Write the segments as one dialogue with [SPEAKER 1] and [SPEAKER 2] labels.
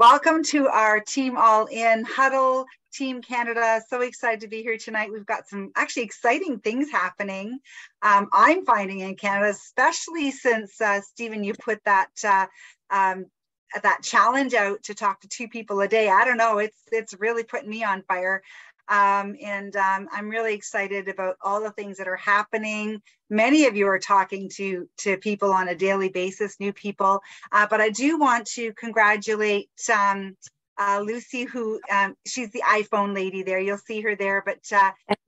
[SPEAKER 1] Welcome to our Team All In Huddle, Team Canada. So excited to be here tonight. We've got some actually exciting things happening. I'm finding in Canada, especially since Stephen, you put that challenge out to talk to 2 people a day. I don't know, it's really putting me on fire. I'm really excited about all the things that are happening. Many of you are talking to people on a daily basis, new people, but I do want to congratulate Lucy, who she's the iPhone lady there. You'll see her there, but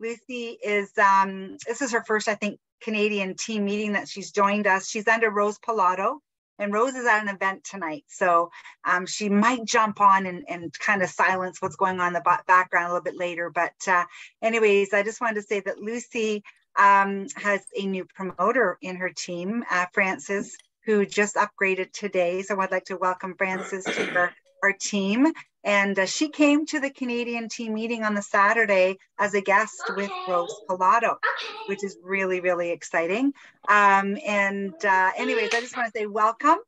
[SPEAKER 1] Lucy is, this is her first, I think, Canadian team meeting that she's joined us. She's under Rose Pilato. And Rose is at an event tonight, so she might jump on and kind of silence what's going on in the background a little bit later. But anyways, I just wanted to say that Lucy has a new promoter in her team, Frances, who just upgraded today. So I'd like to welcome Frances to our team. And she came to the Canadian team meeting on the Saturday as a guest with Rose Pilato, which is really, really exciting. Anyways, I just want to say welcome.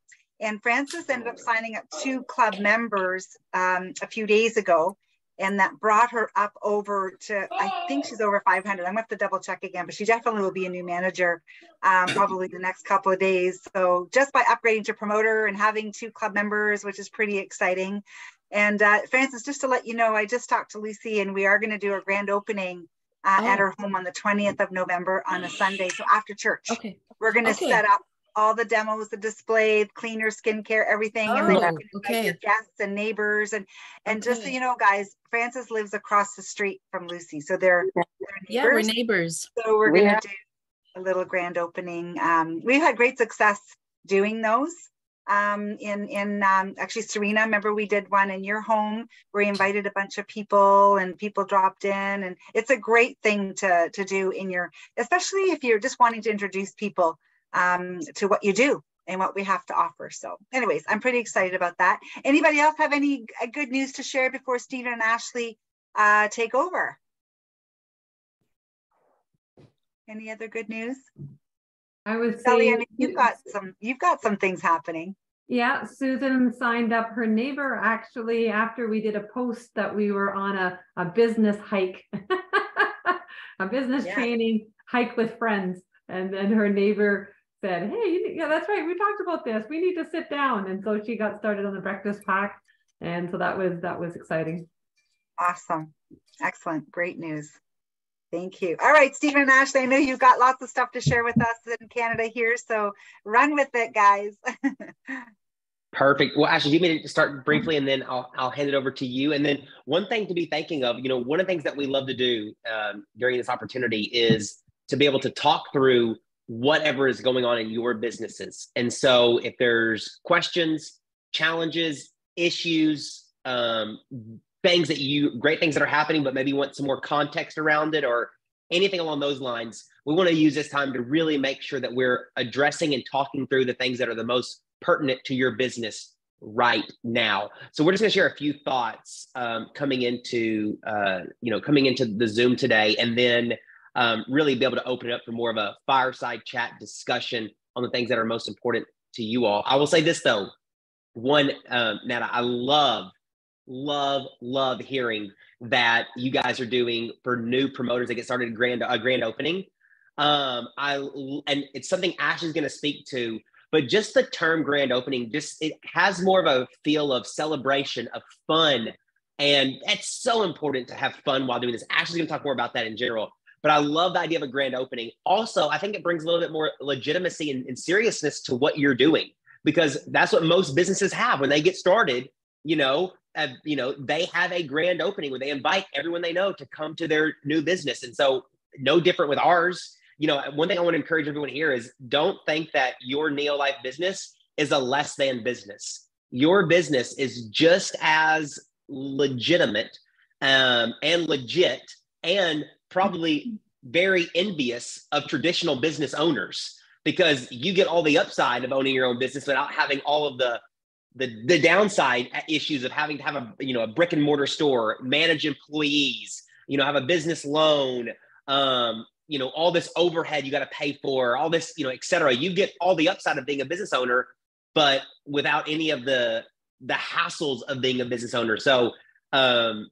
[SPEAKER 1] And Frances ended up signing up 2 club members a few days ago, and that brought her up over to, I think she's over 500. I'm gonna have to double check again, but she definitely will be a new manager probably the next couple of days. So just by upgrading to promoter and having 2 club members, which is pretty exciting. And Frances, just to let you know, I just talked to Lucy, and we are going to do a grand opening at her home on the 20th of November on a Sunday. So after church, we're going to set up all the demos, the display, cleaner, skincare, everything. And then you can invite your guests and neighbors. And just so you know, guys, Frances lives across the street from Lucy. So they're neighbors.
[SPEAKER 2] Yeah, we're neighbors.
[SPEAKER 1] So we're going to do a little grand opening. We've had great success doing those. Actually, Serena, remember we did one in your home where we invited a bunch of people and people dropped in, and it's a great thing to do in your, especially if you're just wanting to introduce people to what you do and what we have to offer. So anyways, I'm pretty excited about that. Anybody else have any good news to share before Stephen and Ashley take over? Any other good news?
[SPEAKER 3] I would
[SPEAKER 1] Sally,
[SPEAKER 3] say,
[SPEAKER 1] I mean, you've got some things happening.
[SPEAKER 3] Yeah, Susan signed up her neighbor actually after we did a post that we were on a business hike, a business training hike with friends. And then her neighbor said, hey, yeah, that's right. We talked about this. We need to sit down. And so she got started on the breakfast pack. And so that was exciting.
[SPEAKER 1] Awesome. Excellent. Great news. Thank you. All right, Stephen and Ashley, I know you've got lots of stuff to share with us in Canada here, so run with it, guys.
[SPEAKER 4] Perfect. Well, Ashley, you may start briefly, and then I'll hand it over to you. And then one thing to be thinking of, one of the things that we love to do during this opportunity is to be able to talk through whatever is going on in your businesses. And so if there's questions, challenges, issues, great things that are happening, but maybe you want some more context around it or anything along those lines, we want to use this time to really make sure that we're addressing and talking through the things that are the most pertinent to your business right now. So we're just going to share a few thoughts coming into the Zoom today, and then really be able to open it up for more of a fireside chat discussion on the things that are most important to you all. I will say this though, Nata, I love hearing that you guys are doing for new promoters that get started a grand opening. And it's something Ashley's going to speak to, but just the term grand opening, it has more of a feel of celebration, of fun. And it's so important to have fun while doing this. Ashley's going to talk more about that in general, but I love the idea of a grand opening. Also, I think it brings a little bit more legitimacy and seriousness to what you're doing, because that's what most businesses have when they get started. They have a grand opening where they invite everyone they know to come to their new business. And so no different with ours. One thing I want to encourage everyone here is don't think that your Neolife business is a less than business. Your business is just as legitimate and legit, and probably very envious of traditional business owners, because you get all the upside of owning your own business without having all of the downside issues of having to have a brick and mortar store, manage employees, have a business loan, all this overhead you got to pay for, all this, et cetera. You get all the upside of being a business owner, but without any of the the hassles of being a business owner. So I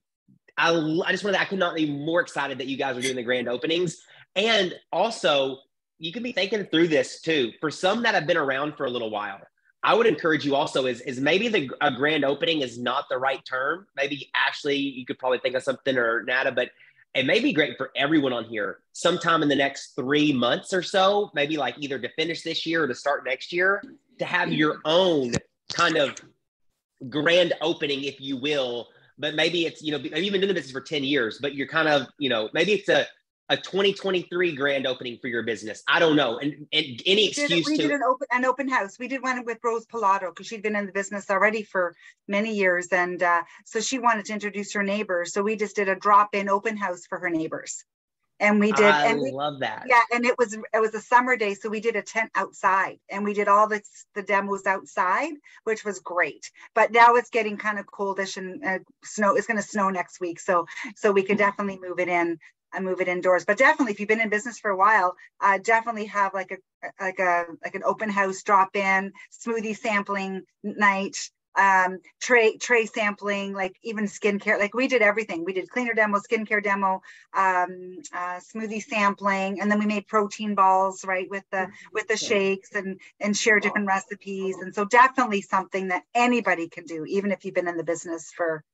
[SPEAKER 4] just wanted, I could not be more excited that you guys are doing the grand openings. And also, you can be thinking through this too. For some that have been around for a little while, I would encourage you also is maybe a grand opening is not the right term. Maybe Ashley, you could probably think of something, or Nada, but it may be great for everyone on here sometime in the next 3 months or so, maybe like either to finish this year or to start next year, to have your own kind of grand opening, if you will. But maybe it's, maybe you've been doing the business for 10 years, but you're kind of, maybe it's a 2023 grand opening for your business. I don't know. And any excuse
[SPEAKER 1] we did an open house. We did one with Rose Pilato because she'd been in the business already for many years. And so she wanted to introduce her neighbors. So we just did a drop-in open house for her neighbors. And we did.
[SPEAKER 4] I love that.
[SPEAKER 1] Yeah. And it was a summer day. So we did a tent outside and we did all the demos outside, which was great. But now it's getting kind of coldish and snow. It's going to snow next week. So we could definitely move it in. And move it indoors. But definitely, if you've been in business for a while, definitely have like an open house drop-in smoothie sampling night, tray sampling, like even skincare. Like we did everything. We did cleaner demo, skincare demo, smoothie sampling, and then we made protein balls, right, with the shakes and share different recipes. And so definitely something that anybody can do, even if you've been in the business for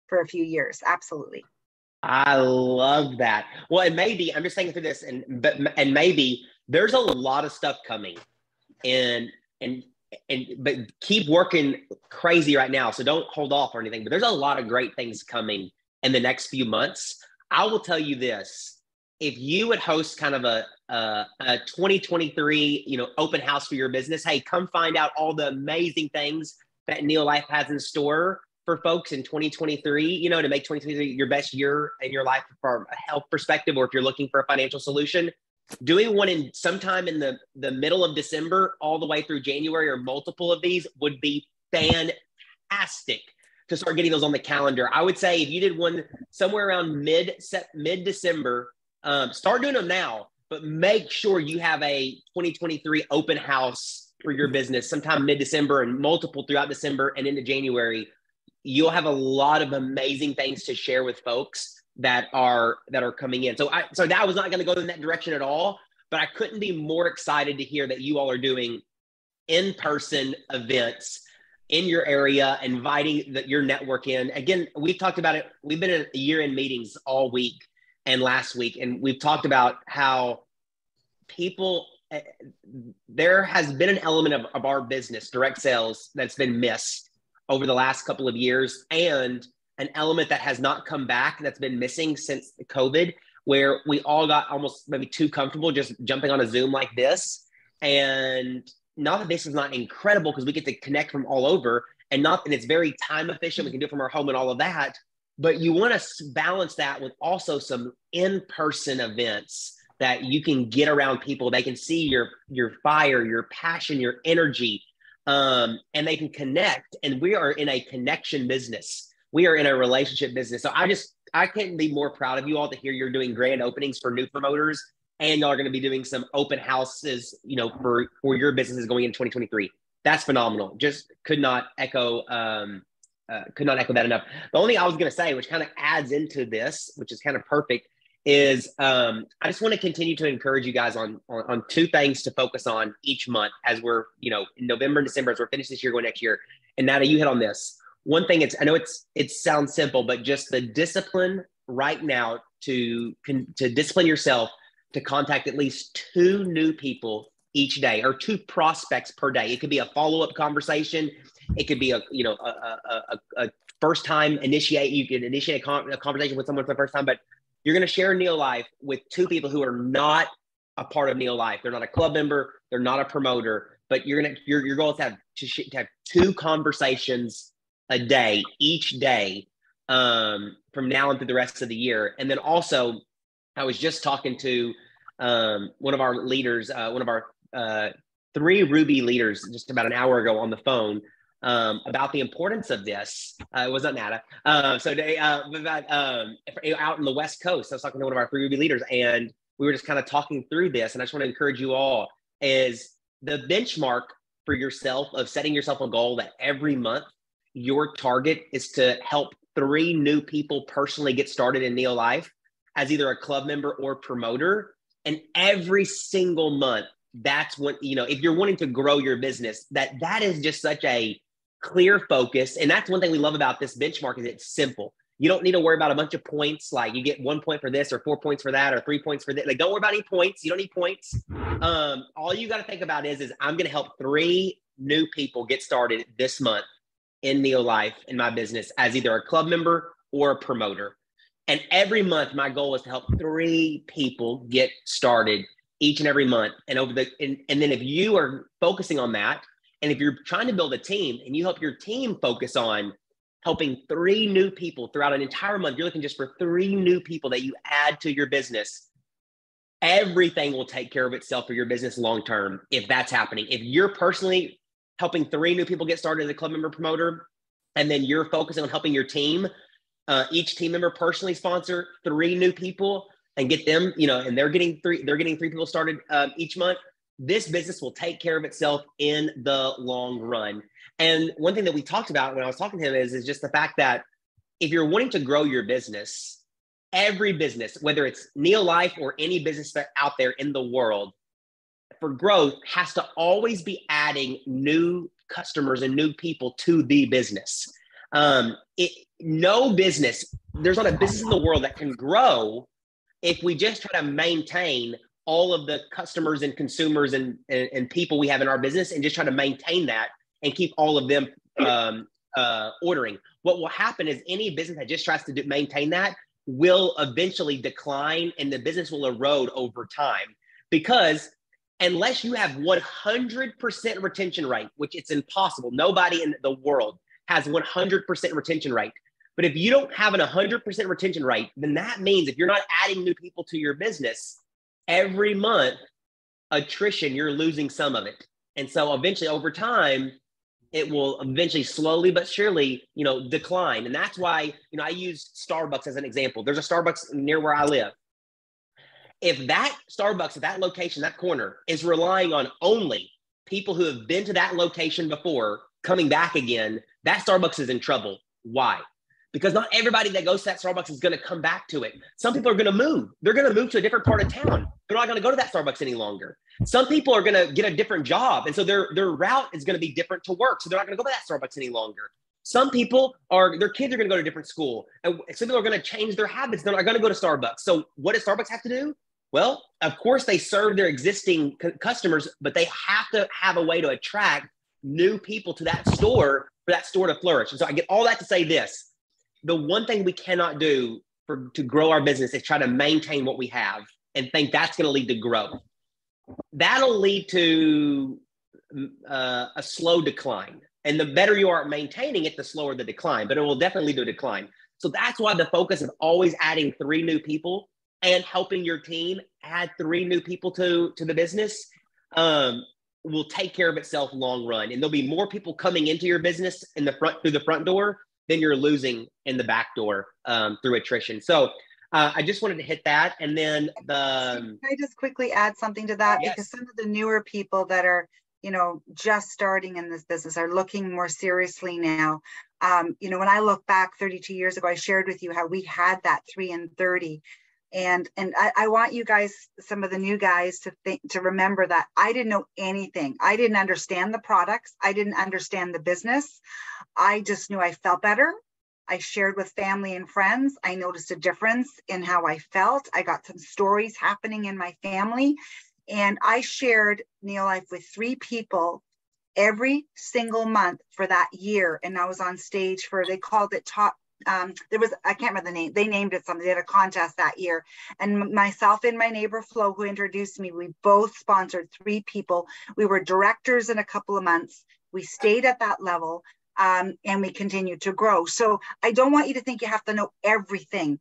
[SPEAKER 1] a few years. Absolutely.
[SPEAKER 4] I love that. Well, and maybe I'm just thinking through this, and maybe there's a lot of stuff coming, but keep working crazy right now. So don't hold off or anything. But there's a lot of great things coming in the next few months. I will tell you this: if you would host kind of a 2023, open house for your business, hey, come find out all the amazing things that Neolife has in store for folks in 2023, to make 2023 your best year in your life from a health perspective, or if you're looking for a financial solution. Doing one in sometime in the middle of December all the way through January, or multiple of these, would be fantastic to start getting those on the calendar. I would say if you did one somewhere around mid-December, start doing them now, but make sure you have a 2023 open house for your business sometime mid-December and multiple throughout December and into January. You'll have a lot of amazing things to share with folks that are coming in. So that was not going to go in that direction at all, but I couldn't be more excited to hear that you all are doing in-person events in your area, inviting your network in. Again, we've talked about it. We've been in year-end meetings all week and last week, and we've talked about how there has been an element of our business, direct sales, that's been missed over the last couple of years, and an element that has not come back, that's been missing since COVID, where we all got almost maybe too comfortable just jumping on a Zoom like this. And not that this is not incredible, because we get to connect from all over, and it's very time efficient. We can do it from our home and all of that, but you want to balance that with also some in-person events that you can get around people. They can see your fire, your passion, your energy, and they can connect. And we are in a connection business. We are in a relationship business. So I couldn't be more proud of you all to hear you're doing grand openings for new promoters, and y'all are going to be doing some open houses, for your businesses going into 2023. That's phenomenal. Just could not echo that enough. The only thing I was going to say, which kind of adds into this, which is kind of perfect, is I just want to continue to encourage you guys on two things to focus on each month as we're, in November and December, as we're finished this year, going next year. And Nada, you hit on this. One thing, I know it sounds simple, but just the discipline right now to discipline yourself to contact at least 2 new people each day, or 2 prospects per day. It could be a follow-up conversation. It could be a first time you can initiate a conversation with someone for the first time, but you're going to share Neolife with 2 people who are not a part of Neolife. They're not a club member. They're not a promoter, but your goal is to have 2 conversations a day, each day, from now and through the rest of the year. And then also, I was just talking to one of our leaders, one of our 3 Ruby leaders, just about an hour ago on the phone, about the importance of this. It was not Nada. Out in the West Coast, I was talking to one of our 3 Ruby leaders, and we were just kind of talking through this. And I just want to encourage you all, is the benchmark for yourself of setting yourself a goal that every month your target is to help 3 new people personally get started in Neolife as either a club member or promoter. And every single month, that's what, if you're wanting to grow your business, that is just such a clear focus. And that's one thing we love about this benchmark is it's simple. You don't need to worry about a bunch of points. Like you get 1 point for this or 4 points for that or 3 points for that. Like, don't worry about any points. You don't need points. All you got to think about is I'm going to help 3 new people get started this month in Neolife in my business as either a club member or a promoter. And every month, my goal is to help 3 people get started each and every month. And and then if you are focusing on that, and if you're trying to build a team and you help your team focus on helping 3 new people throughout an entire month, you're looking just for 3 new people that you add to your business, everything will take care of itself for your business long-term if that's happening. If you're personally helping 3 new people get started as a club member promoter, and then you're focusing on helping your team, each team member personally sponsor 3 new people and get them, and they're getting 3 people started each month, this business will take care of itself in the long run. And one thing that we talked about when I was talking to him is just the fact that if you're wanting to grow your business, every business, whether it's Neolife or any business out there in the world, for growth has to always be adding new customers and new people to the business. No business, there's not a business in the world that can grow if we just try to maintain all of the customers and consumers and people we have in our business and just try to maintain that and keep all of them ordering. What will happen is any business that just tries to maintain that will eventually decline and the business will erode over time, because unless you have 100% retention rate, which it's impossible, nobody in the world has 100% retention rate. But if you don't have an 100% retention rate, then that means if you're not adding new people to your business, every month, attrition, you're losing some of it. And so eventually over time, it will eventually slowly but surely, decline. And that's why, I use Starbucks as an example. There's a Starbucks near where I live. If that Starbucks at that location, that corner, is relying on only people who have been to that location before coming back again, that Starbucks is in trouble. Why? Because not everybody that goes to that Starbucks is going to come back to it. Some people are going to move. They're going to move to a different part of town. They're not going to go to that Starbucks any longer. Some people are going to get a different job. And so their route is going to be different to work. So they're not going to go to that Starbucks any longer. Some people their kids are going to go to a different school. And some people are going to change their habits. They're not going to go to Starbucks. So what does Starbucks have to do? Well, of course, they serve their existing customers, but they have to have a way to attract new people to that store for that store to flourish. And so I get all that to say this. The one thing we cannot do to grow our business is try to maintain what we have and think that's going to lead to growth. That'll lead to a slow decline. And the better you are at maintaining it, the slower the decline, but it will definitely lead to a decline. So that's why the focus of always adding 3 new people and helping your team add 3 new people to the business will take care of itself long run. And there'll be more people coming into your business through the front door than you're losing in the back door through attrition. So I just wanted to hit that. And then
[SPEAKER 1] Can I just quickly add something to that?
[SPEAKER 4] Yes.
[SPEAKER 1] Because some of the newer people that are, just starting in this business are looking more seriously now. When I look back 32 years ago, I shared with you how we had that 3 and 30. And I want you guys, some of the new guys, to remember that I didn't know anything. I didn't understand the products. I didn't understand the business. I just knew I felt better. I shared with family and friends. I noticed a difference in how I felt. I got some stories happening in my family. And I shared Neolife with 3 people every single month for that year. And I was on stage they called it top. I can't remember the name. They named it something. They had a contest that year. And myself and my neighbor Flo, who introduced me, we both sponsored 3 people. We were directors in a couple of months. We stayed at that level and we continued to grow. So I don't want you to think you have to know everything.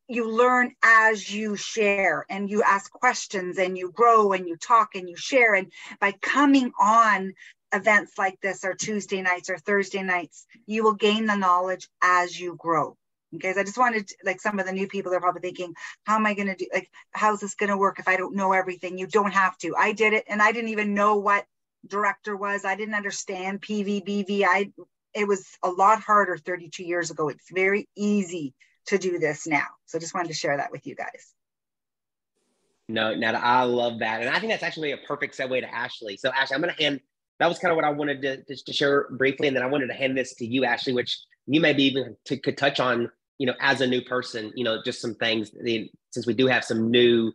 [SPEAKER 1] You learn as you share and you ask questions and you grow and you talk and you share. And by coming on events like this or Tuesday nights or Thursday nights, you will gain the knowledge as you grow. Okay, so I just wanted some of the new people are probably thinking, how am I going to do, how's this going to work if I don't know everything? You don't have to. I did it and I didn't even know what director was. I didn't understand PVBV. it was a lot harder 32 years ago. It's very easy to do this now. So just wanted to share that with you guys.
[SPEAKER 4] No, Nada, I love that. And I think that's actually a perfect segue to Ashley. So Ashley, I'm going to hand, that was kind of what I wanted to share briefly. And then I wanted to hand this to you, Ashley, which you maybe even could touch on, you know, as a new person, you know, just some things, since we do have some new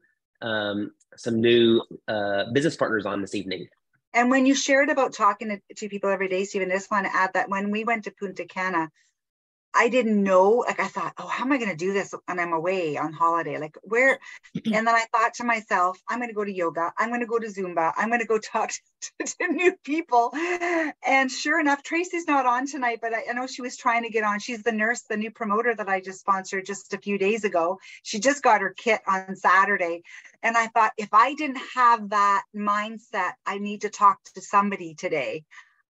[SPEAKER 4] business partners on this evening.
[SPEAKER 1] And when you shared about talking to people every day, Stephen, I just want to add that when we went to Punta Cana, I didn't know, like I thought, oh, how am I going to do this when I'm away on holiday? Like where? And then I thought to myself, I'm going to go to yoga. I'm going to go to Zumba. I'm going to go talk to new people. And sure enough, Tracy's not on tonight, but I know she was trying to get on. She's the nurse, the new promoter that I just sponsored just a few days ago. She just got her kit on Saturday. And I thought, if I didn't have that mindset, I need to talk to somebody today,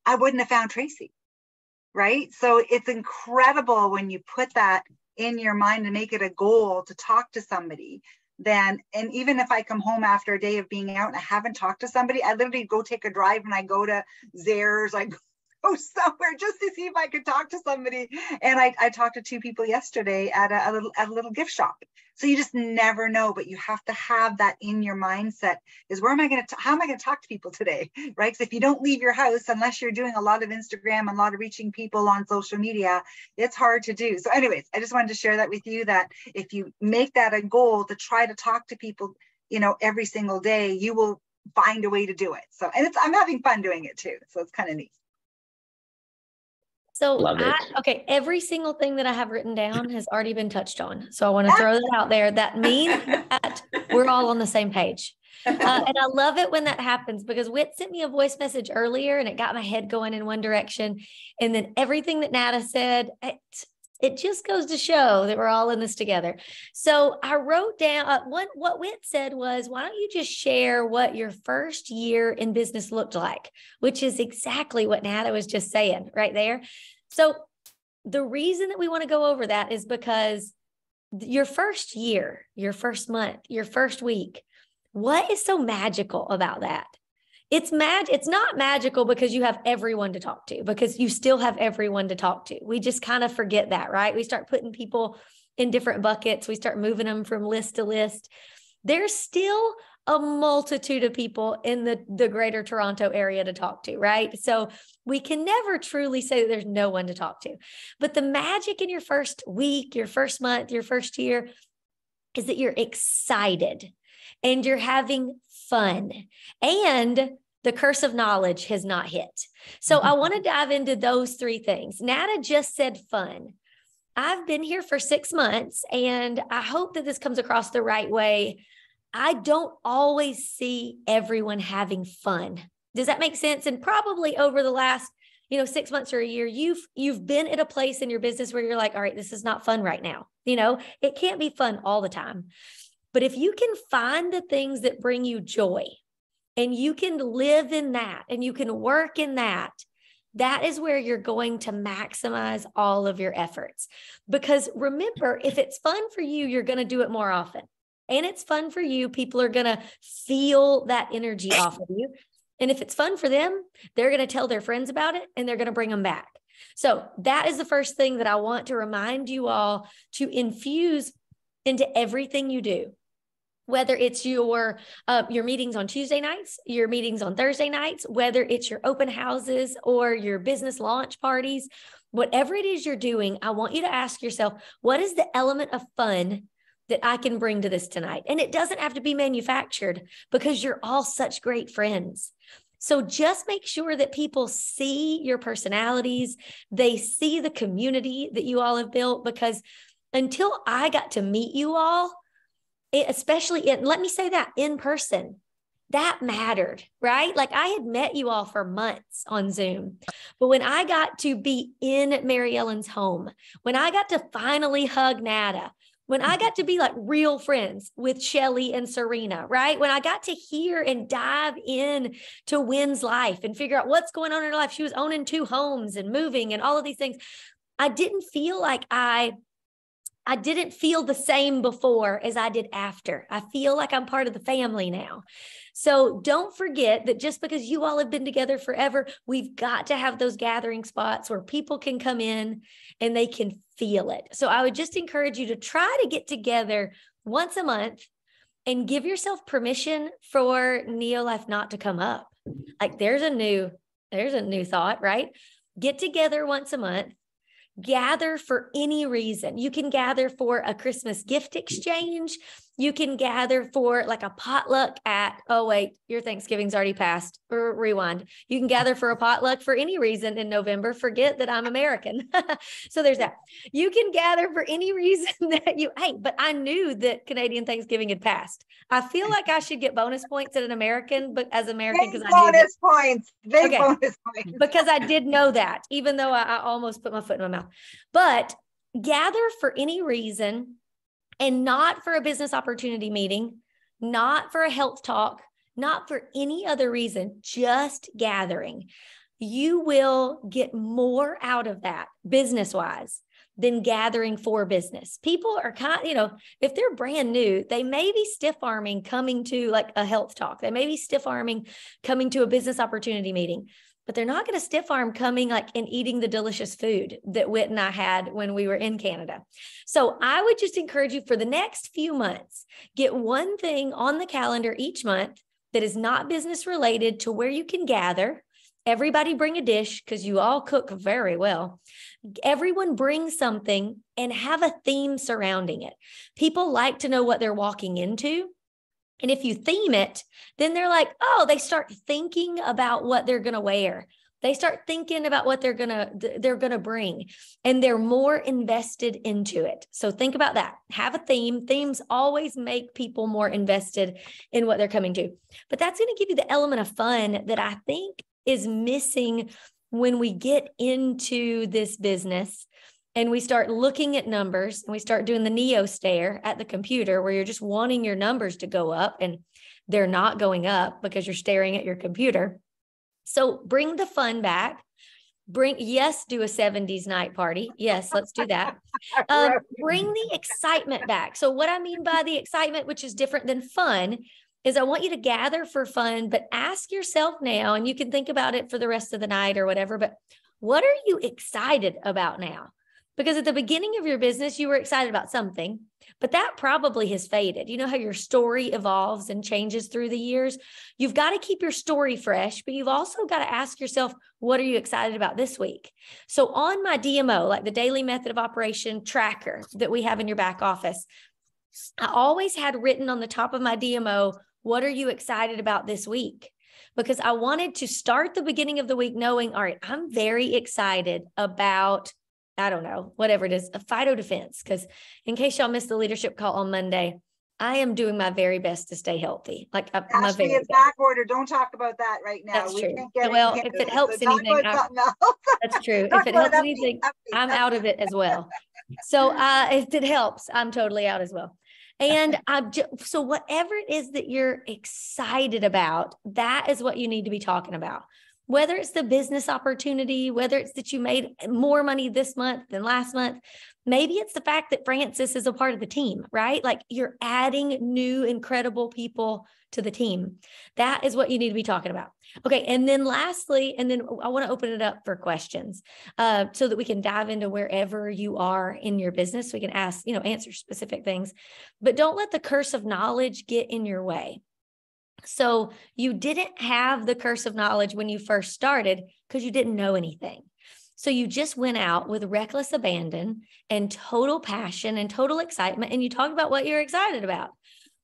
[SPEAKER 1] I wouldn't have found Tracy. Right? So it's incredible when you put that in your mind and make it a goal to talk to somebody. Then, and even if I come home after a day of being out and I haven't talked to somebody, I literally go take a drive and I go to Zehrs, I go somewhere just to see if I could talk to somebody. And I talked to 2 people yesterday at a little gift shop. So you just never know, but you have to have that in your mindset is how am I going to talk to people today? Right? Because if you don't leave your house, unless you're doing a lot of Instagram and a lot of reaching people on social media, it's hard to do. So anyways, I just wanted to share that with you, that if you make that a goal to try to talk to people, you know, every single day, you will find a way to do it. So, and I'm having fun doing it too. So it's kind of neat.
[SPEAKER 2] So okay, every single thing that I have written down has already been touched on. So I want to throw that out there. That means that we're all on the same page. And I love it when that happens, because Whit sent me a voice message earlier and it got my head going in one direction. And then everything that Nada said, it just goes to show that we're all in this together. So I wrote down what Whit said was, why don't you just share what your first year in business looked like, which is exactly what Nada was just saying right there. So the reason that we want to go over that is because your first year, your first month, your first week, what is so magical about that? It's not magical because you have everyone to talk to, because you still have everyone to talk to. We just kind of forget that, right? We start putting people in different buckets. We start moving them from list to list. There's still a multitude of people in the greater Toronto area to talk to, right? So we can never truly say that there's no one to talk to. But the magic in your first week, your first month, your first year is that you're excited and you're having fun, and the curse of knowledge has not hit. So I want to dive into those 3 things. Nada just said fun. I've been here for 6 months, and I hope that this comes across the right way. I don't always see everyone having fun. Does that make sense? And probably over the last, 6 months or a year, you've been at a place in your business where you're like, all right, this is not fun right now. It can't be fun all the time. But if you can find the things that bring you joy, and you can live in that, and you can work in that, that is where you're going to maximize all of your efforts. Because remember, if it's fun for you, you're going to do it more often. And it's fun for you, people are going to feel that energy off of you. And if it's fun for them, they're going to tell their friends about it, and they're going to bring them back. So that is the first thing that I want to remind you all to infuse into everything you do. Whether it's your meetings on Tuesday nights, your meetings on Thursday nights, whether it's your open houses or your business launch parties, whatever it is you're doing, I want you to ask yourself, what is the element of fun that I can bring to this tonight? And it doesn't have to be manufactured, because you're all such great friends. So just make sure that people see your personalities, they see the community that you all have built, because until I got to meet you all, let me say that in person, that mattered, right? Like I had met you all for months on Zoom, but when I got to be in Mary Ellen's home, when I got to finally hug Nada, when I got to be like real friends with Shelly and Serena, right? When I got to hear and dive in to Wynn's life and figure out what's going on in her life. She was owning 2 homes and moving and all of these things. I didn't feel like I I didn't feel the same before as I did after. I feel like I'm part of the family now. So don't forget that just because you all have been together forever, we've got to have those gathering spots where people can come in and they can feel it. So I would just encourage you to try to get together once a month and give yourself permission for Neolife not to come up. Like there's a new thought, right? Get together once a month. Gather for any reason. You can gather for a Christmas gift exchange. You can gather for like a potluck at, oh, wait, your Thanksgiving's already passed. Rewind. You can gather for a potluck for any reason in November. Forget that I'm American. So there's that. You can gather for any reason that you, hey, but I knew that Canadian Thanksgiving had passed. I feel like I should get bonus points as an American, but as American, because I knew bonus
[SPEAKER 1] points, big bonus points.
[SPEAKER 2] Because I did know that, even though I almost put my foot in my mouth. But gather for any reason, and not for a business opportunity meeting, not for a health talk, not for any other reason, just gathering. You will get more out of that business-wise than gathering for business. People are if they're brand new, they may be stiff-arming coming to like a health talk. They may be stiff-arming coming to a business opportunity meeting, but they're not going to stiff arm coming like and eating the delicious food that Whit and I had when we were in Canada. So I would just encourage you for the next few months, get one thing on the calendar each month that is not business related to where you can gather. Everybody bring a dish because you all cook very well. Everyone bring something and have a theme surrounding it. People like to know what they're walking into. And if you theme it, then they're like, oh, they start thinking about what they're going to wear. They start thinking about what they're going to bring, and they're more invested into it. So think about that. Have a theme. Themes always make people more invested in what they're coming to. But that's going to give you the element of fun that I think is missing when we get into this business. And we start looking at numbers and we start doing the Neo stare at the computer where you're just wanting your numbers to go up and they're not going up because you're staring at your computer. So bring the fun back. Do a 70s night party. Yes, let's do that. Bring the excitement back. So what I mean by the excitement, which is different than fun, is I want you to gather for fun, but ask yourself now, and you can think about it for the rest of the night or whatever, but what are you excited about now? Because at the beginning of your business, you were excited about something, but that probably has faded. You know how your story evolves and changes through the years? You've got to keep your story fresh, but you've also got to ask yourself, what are you excited about this week? So on my DMO, like the daily method of operation tracker that we have in your back office, I always had written on the top of my DMO, what are you excited about this week? Because I wanted to start the beginning of the week knowing, all right, I'm very excited about, I don't know, whatever it is, a phyto defense. Because in case y'all missed the leadership call on Monday, I am doing my very best to stay healthy. Like
[SPEAKER 1] Ashley, it's back order. Don't talk about that right now.
[SPEAKER 2] That's true. Well, if it helps anything, that's true. If it helps anything, I'm out of it as well. So if it helps, I'm totally out as well. And so whatever it is that you're excited about, that is what you need to be talking about. Whether it's the business opportunity, whether it's that you made more money this month than last month, maybe it's the fact that Francis is a part of the team, right? Like you're adding new, incredible people to the team. That is what you need to be talking about. Okay. And then lastly, and then I want to open it up for questions so that we can dive into wherever you are in your business. We can ask, answer specific things, but don't let the curse of knowledge get in your way. So you didn't have the curse of knowledge when you first started because you didn't know anything. So you just went out with reckless abandon and total passion and total excitement. And you talked about what you're excited about.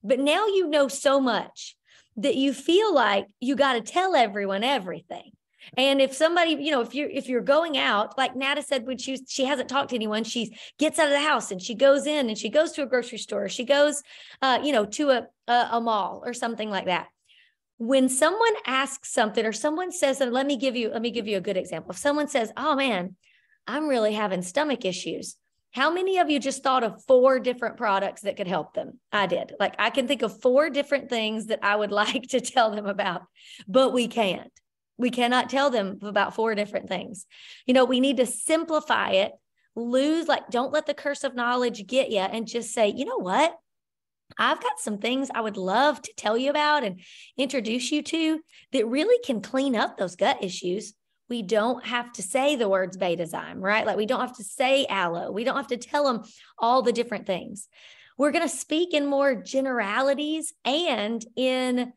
[SPEAKER 2] But now you know so much that you feel like you got to tell everyone everything. And if somebody, if you're going out, like Nada said, when she hasn't talked to anyone, she gets out of the house and she goes in and she goes to a grocery store. She goes, to a mall or something like that. When someone asks something or someone says, and let me give you a good example. If someone says, oh man, I'm really having stomach issues. How many of you just thought of 4 different products that could help them? I did. Like I can think of 4 different things that I would like to tell them about, but we can't. We cannot tell them about 4 different things. We need to simplify it don't let the curse of knowledge get you, and just say, you know what? I've got some things I would love to tell you about and introduce you to that really can clean up those gut issues. We don't have to say the words betazyme, right? Like we don't have to say aloe. We don't have to tell them all the different things. We're going to speak in more generalities and in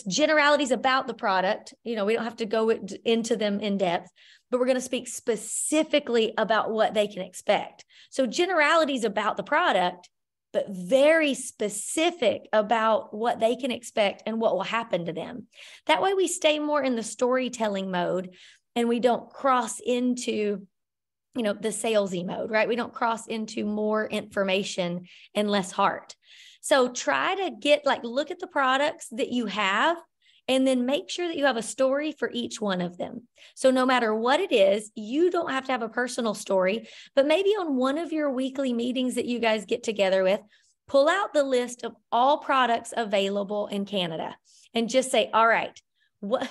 [SPEAKER 2] generalities about the product. We don't have to go into them in depth, but we're going to speak specifically about what they can expect. So generalities about the product, but very specific about what they can expect and what will happen to them. That way we stay more in the storytelling mode and we don't cross into, the salesy mode, right? We don't cross into more information and less heart. So try to look at the products that you have and then make sure that you have a story for each one of them. So no matter what it is, you don't have to have a personal story, but maybe on one of your weekly meetings that you guys get together with, pull out the list of all products available in Canada and just say, all right,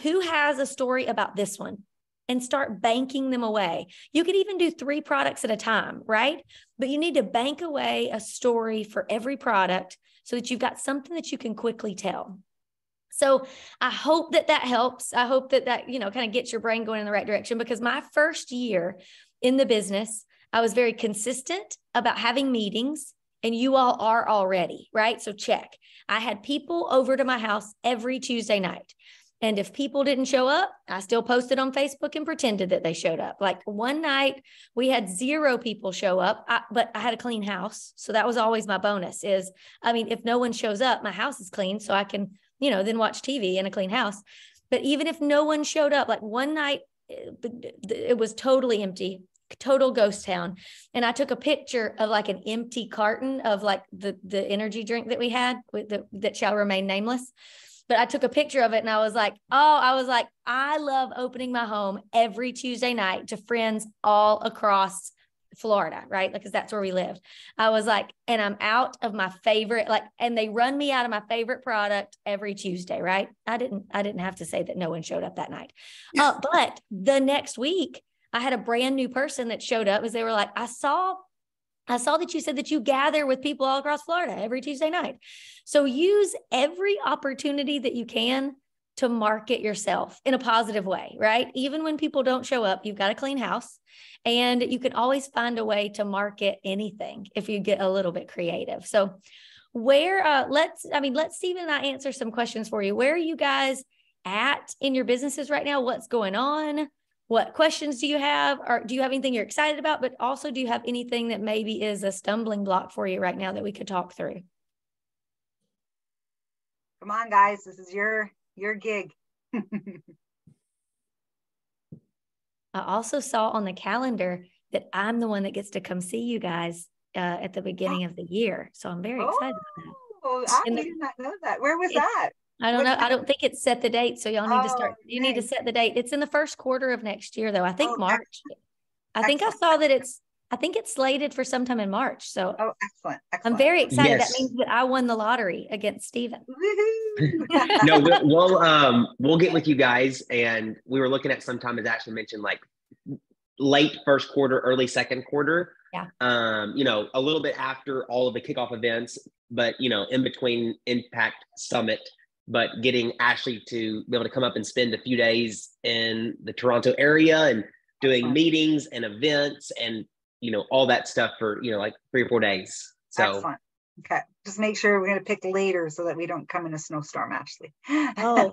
[SPEAKER 2] who has a story about this one? And start banking them away. You could even do 3 products at a time, right? But you need to bank away a story for every product so that you've got something that you can quickly tell. So I hope that helps. I hope that kind of gets your brain going in the right direction, because my first year in the business, I was very consistent about having meetings, and you all are already, right? So check. I had people over to my house every Tuesday night. And if people didn't show up, I still posted on Facebook and pretended that they showed up. Like one night we had 0 people show up, but I had a clean house. So that was always my bonus if no one shows up, my house is clean. So I can, then watch TV in a clean house. But even if no one showed up, like one night it was totally empty, total ghost town. And I took a picture of like an empty carton of like the energy drink that we had that shall remain nameless. But I took a picture of it and I was like, I love opening my home every Tuesday night to friends all across Florida, right? Because that's where we lived. I was like, and I'm out of my favorite, and they run me out of my favorite product every Tuesday, right? I didn't have to say that no one showed up that night. But the next week I had a brand new person that showed up, because they were like, I saw that you said that you gather with people all across Florida every Tuesday night. So use every opportunity that you can to market yourself in a positive way, right? Even when people don't show up, you've got a clean house, and you can always find a way to market anything if you get a little bit creative. So let Stephen and I answer some questions for you. Where are you guys at in your businesses right now? What's going on? What questions do you have? Or do you have anything you're excited about? But also, do you have anything that maybe is a stumbling block for you right now that we could talk through?
[SPEAKER 1] Come on, guys. This is your gig.
[SPEAKER 2] I also saw on the calendar that I'm the one that gets to come see you guys at the beginning of the year. So I'm very excited about that.
[SPEAKER 1] I did not know that. Where was that?
[SPEAKER 2] I don't know. I don't think it's set the date. So y'all need to start. You
[SPEAKER 1] nice.
[SPEAKER 2] need to set the date. It's in the first quarter of next year, though. I think March.
[SPEAKER 1] Excellent.
[SPEAKER 2] I think I saw that I think it's slated for sometime in March. So
[SPEAKER 1] excellent.
[SPEAKER 2] I'm very excited.
[SPEAKER 4] Yes.
[SPEAKER 2] That means that I won the lottery against Stephen.
[SPEAKER 4] No, we'll get with you guys. And we were looking at sometime, as Ashley mentioned, like late first quarter, early second quarter.
[SPEAKER 2] Yeah.
[SPEAKER 4] A little bit after all of the kickoff events, but in between Impact Summit, but getting Ashley to be able to come up and spend a few days in the Toronto area and doing meetings and events and all that stuff for like 3 or 4 days. So
[SPEAKER 1] excellent. Okay, just make sure we're going to pick later so that we don't come in a snowstorm, Ashley.
[SPEAKER 2] Oh,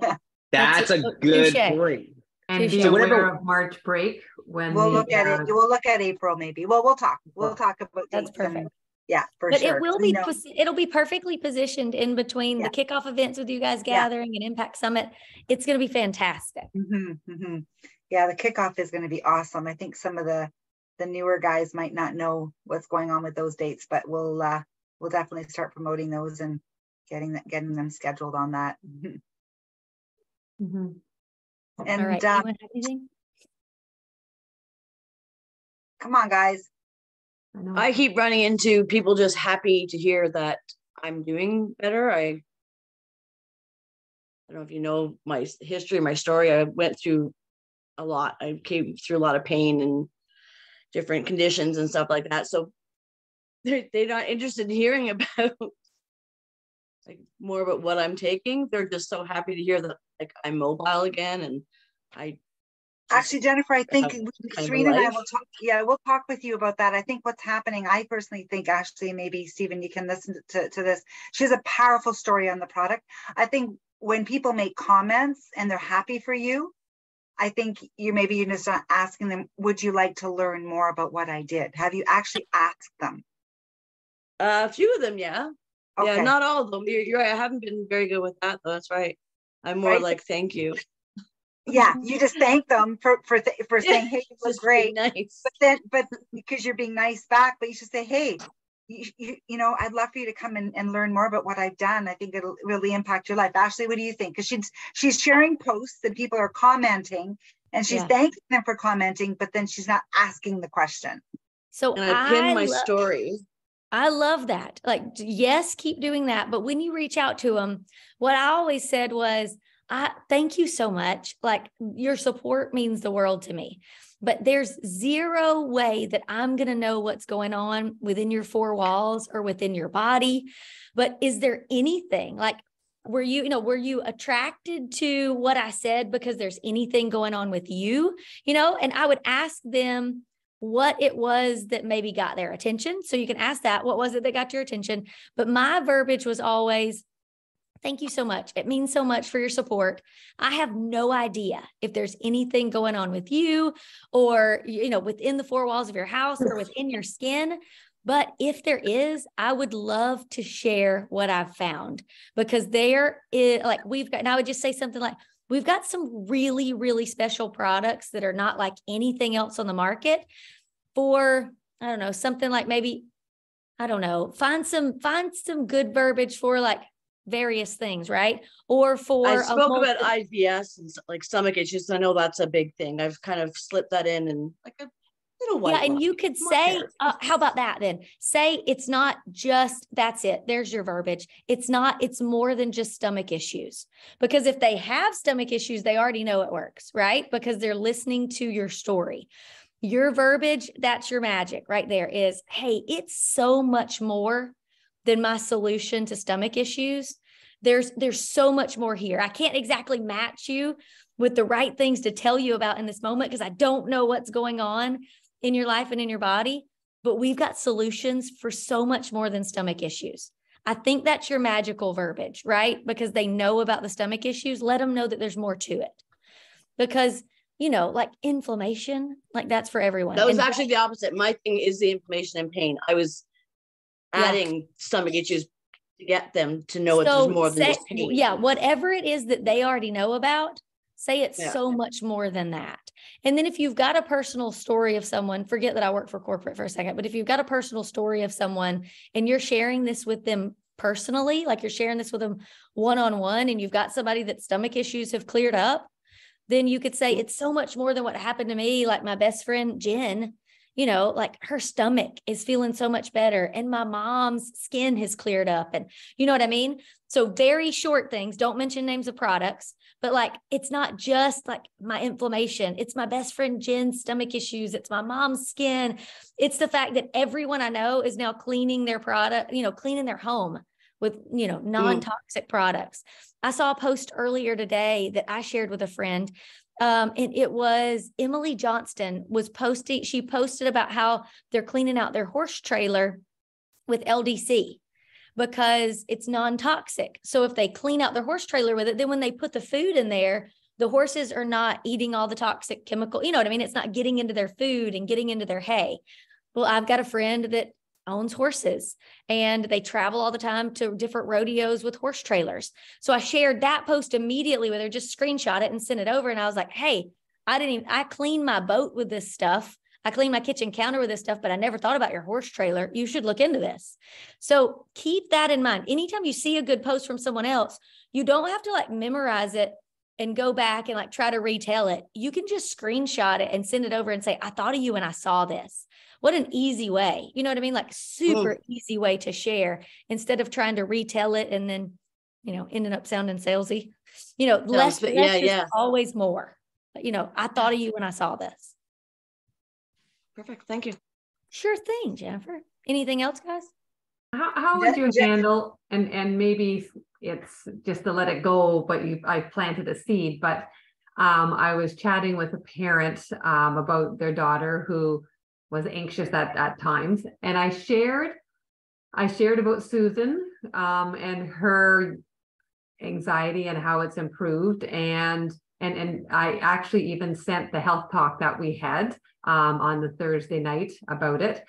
[SPEAKER 4] that's a good point.
[SPEAKER 3] And be aware of March break when
[SPEAKER 1] we'll look at it. We'll look at April maybe. Well, we'll talk. We'll talk about
[SPEAKER 2] that's perfect.
[SPEAKER 1] Yeah, for
[SPEAKER 2] but
[SPEAKER 1] sure.
[SPEAKER 2] It will be. It'll be perfectly positioned in between the kickoff events with you guys gathering and Impact Summit. It's going to be fantastic.
[SPEAKER 1] Mm-hmm, mm-hmm. Yeah, the kickoff is going to be awesome. I think some of the newer guys might not know what's going on with those dates, but we'll definitely start promoting those and getting them scheduled on that.
[SPEAKER 3] Mm-hmm.
[SPEAKER 1] And
[SPEAKER 2] all right. Anyone have anything?
[SPEAKER 1] Come on, guys.
[SPEAKER 5] I keep running into people just happy to hear that I'm doing better. I don't know if you know my history, my story. I went through a lot. I came through a lot of pain, and different conditions and stuff like that. So they're not interested in hearing about like more about what I'm taking. They're just so happy to hear that like I'm mobile again, and I
[SPEAKER 1] actually, Jennifer, I think Serena and I will talk. Yeah, we'll talk with you about that. I think what's happening, I personally think, Ashley, maybe Stephen, you can listen to this. She has a powerful story on the product. I think when people make comments and they're happy for you, I think you're just not asking them, would you like to learn more about what I did? Have you actually asked them?
[SPEAKER 5] A few of them, yeah.
[SPEAKER 1] Okay.
[SPEAKER 5] Yeah, not all of them. You're right. I haven't been very good with that, though. That's right. I'm more like, thank you.
[SPEAKER 1] Yeah, you just thank them for saying, hey, you look great.
[SPEAKER 5] Nice.
[SPEAKER 1] But because you're being nice back, but you should say, hey, you know, I'd love for you to come and learn more about what I've done. I think it'll really impact your life. Ashley, what do you think? Because she's sharing posts and people are commenting, and she's thanking them for commenting, but then she's not asking the question.
[SPEAKER 2] So
[SPEAKER 5] and I pinned my story.
[SPEAKER 2] I love that. Like, yes, keep doing that. But when you reach out to them, what I always said was, thank you so much. Like, your support means the world to me, but there's zero way that I'm going to know what's going on within your four walls or within your body. But is there anything like, were you attracted to what I said because there's anything going on with you, and I would ask them what it was that maybe got their attention. So you can ask that, what was it that got your attention? But my verbiage was always, thank you so much. It means so much for your support. I have no idea if there's anything going on with you or, within the four walls of your house or within your skin. But if there is, I would love to share what I've found, because there is like, and I would just say something like, we've got some really, really special products that are not like anything else on the market for, I don't know, something like maybe, I don't know, find some good verbiage for like various things, right? Or for
[SPEAKER 5] I spoke about IBS and like stomach issues. I know that's a big thing. I've kind of slipped that in and like a little white.
[SPEAKER 2] Yeah, and you could say, how about that then? Say it's not just, that's it. There's your verbiage. It's more than just stomach issues. Because if they have stomach issues, they already know it works, right? Because they're listening to your story. Your verbiage, that's your magic right there is, hey, it's so much more than my solution to stomach issues. There's so much more here. I can't exactly match you with the right things to tell you about in this moment because I don't know what's going on in your life and in your body, but we've got solutions for so much more than stomach issues. I think that's your magical verbiage, right? Because they know about the stomach issues. Let them know that there's more to it. Because, like inflammation, like that's for everyone.
[SPEAKER 5] That was actually the opposite. My thing is the inflammation and pain. I was adding stomach issues to get them to know there's more than just pain.
[SPEAKER 2] Yeah, whatever it is that they already know about, say it's so much more than that. And then if you've got a personal story of someone, forget that I work for corporate for a second, but if you've got a personal story of someone and you're sharing this with them personally, like you're sharing this with them one-on-one, and you've got somebody that stomach issues have cleared up, then you could say it's so much more than what happened to me. Like my best friend, Jen, like her stomach is feeling so much better and my mom's skin has cleared up, and you know what I mean? So very short things, don't mention names of products, but like, it's not just like my inflammation. It's my best friend, Jen's stomach issues. It's my mom's skin. It's the fact that everyone I know is now cleaning their product, cleaning their home with, non-toxic products. I saw a post earlier today that I shared with a friend. And it was Emily Johnston she posted about how they're cleaning out their horse trailer with LDC because it's non-toxic. So if they clean out their horse trailer with it, then when they put the food in there, the horses are not eating all the toxic chemical, you know what I mean? It's not getting into their food and getting into their hay. Well, I've got a friend that owns horses and they travel all the time to different rodeos with horse trailers. So I shared that post immediately with her, just screenshot it and sent it over. And I was like, hey, I cleaned my boat with this stuff. I cleaned my kitchen counter with this stuff, but I never thought about your horse trailer. You should look into this. So keep that in mind. Anytime you see a good post from someone else, you don't have to like memorize it and go back and like try to retell it. You can just screenshot it and send it over and say, I thought of you when I saw this. What an easy way. You know what I mean? Like super easy way to share instead of trying to retell it and then, ending up sounding salesy. Less is always more. I thought of you when I saw this.
[SPEAKER 5] Perfect. Thank you.
[SPEAKER 2] Sure thing, Jennifer. Anything else, guys?
[SPEAKER 3] How would you handle, and maybe it's just to let it go, but I planted a seed, but I was chatting with a parent about their daughter who was anxious at times, and I shared about Susan and her anxiety and how it's improved, and I actually even sent the health talk that we had on the Thursday night about it.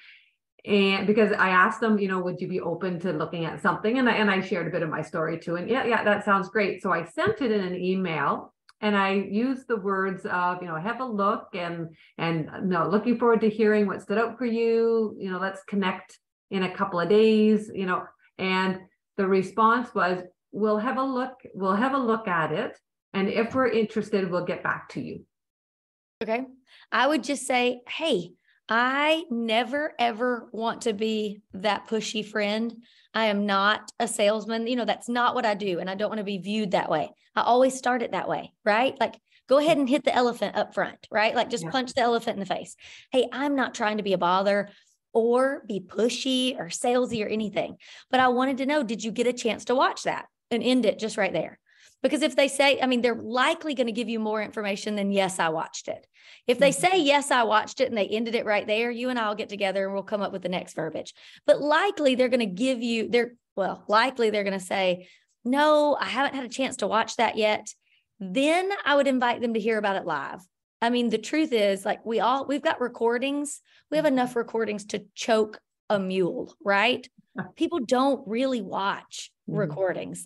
[SPEAKER 3] And because I asked them, would you be open to looking at something? And I shared a bit of my story too. And yeah, that sounds great. So I sent it in an email, and I used the words of, have a look and looking forward to hearing what stood out for you. Let's connect in a couple of days, and the response was, we'll have a look at it. And if we're interested, we'll get back to you.
[SPEAKER 2] Okay. I would just say, hey, I never, ever want to be that pushy friend. I am not a salesman. That's not what I do. And I don't want to be viewed that way. I always start it that way, right? Like, go ahead and hit the elephant up front, right? Like, just punch the elephant in the face. Hey, I'm not trying to be a bother or be pushy or salesy or anything. But I wanted to know, did you get a chance to watch that? And end it just right there. Because if they say, they're likely going to give you more information than, yes, I watched it. If they say, yes, I watched it, and they ended it right there, you and I will get together and we'll come up with the next verbiage. But likely they're going to give you likely they're going to say, no, I haven't had a chance to watch that yet. Then I would invite them to hear about it live. The truth is, like, we've got recordings. We have enough recordings to choke a mule, right? People don't really watch recordings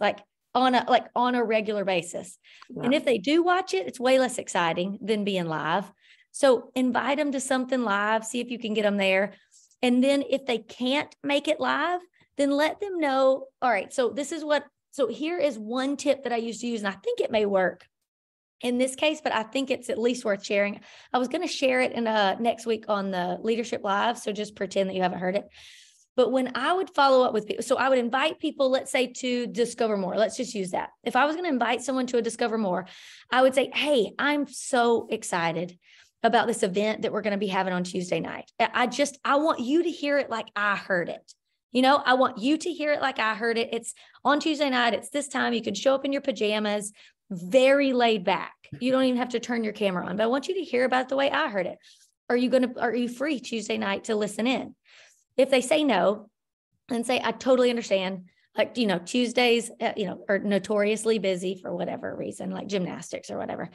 [SPEAKER 2] on a regular basis. Yeah. And if they do watch it, it's way less exciting than being live. So invite them to something live, see if you can get them there. And then if they can't make it live, then let them know, all right, so here is one tip that I used to use, and I think it may work in this case, but I think it's at least worth sharing. I was going to share it in next week on the Leadership Live, so just pretend that you haven't heard it. But when I would follow up with people, so I would invite people, let's say, to discover more. Let's just use that. If I was going to invite someone to a discover more, I would say, hey, I'm so excited about this event that we're going to be having on Tuesday night. I want you to hear it like I heard it. I want you to hear it like I heard it. It's on Tuesday night. It's this time. You can show up in your pajamas, very laid back. You don't even have to turn your camera on, but I want you to hear about it the way I heard it. Are you free Tuesday night to listen in? If they say no, and say, I totally understand, like, Tuesdays, are notoriously busy for whatever reason, like gymnastics or whatever,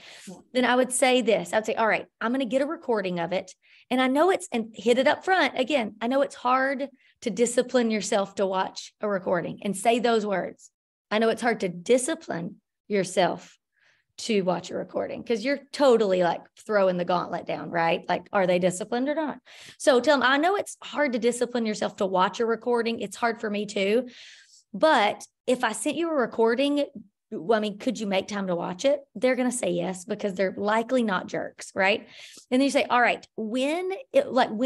[SPEAKER 2] then I would say this. I'd say, all right, I'm going to get a recording of it. And I know and hit it up front. Again, I know it's hard to discipline yourself to watch a recording and say those words. I know it's hard to discipline yourself to watch a recording because you're totally like throwing the gauntlet down, right? Like, are they disciplined or not? So tell them, I know it's hard to discipline yourself to watch a recording. It's hard for me too. But if I sent you a recording, could you make time to watch it? They're going to say yes, because they're likely not jerks, right? And then you say, all right, when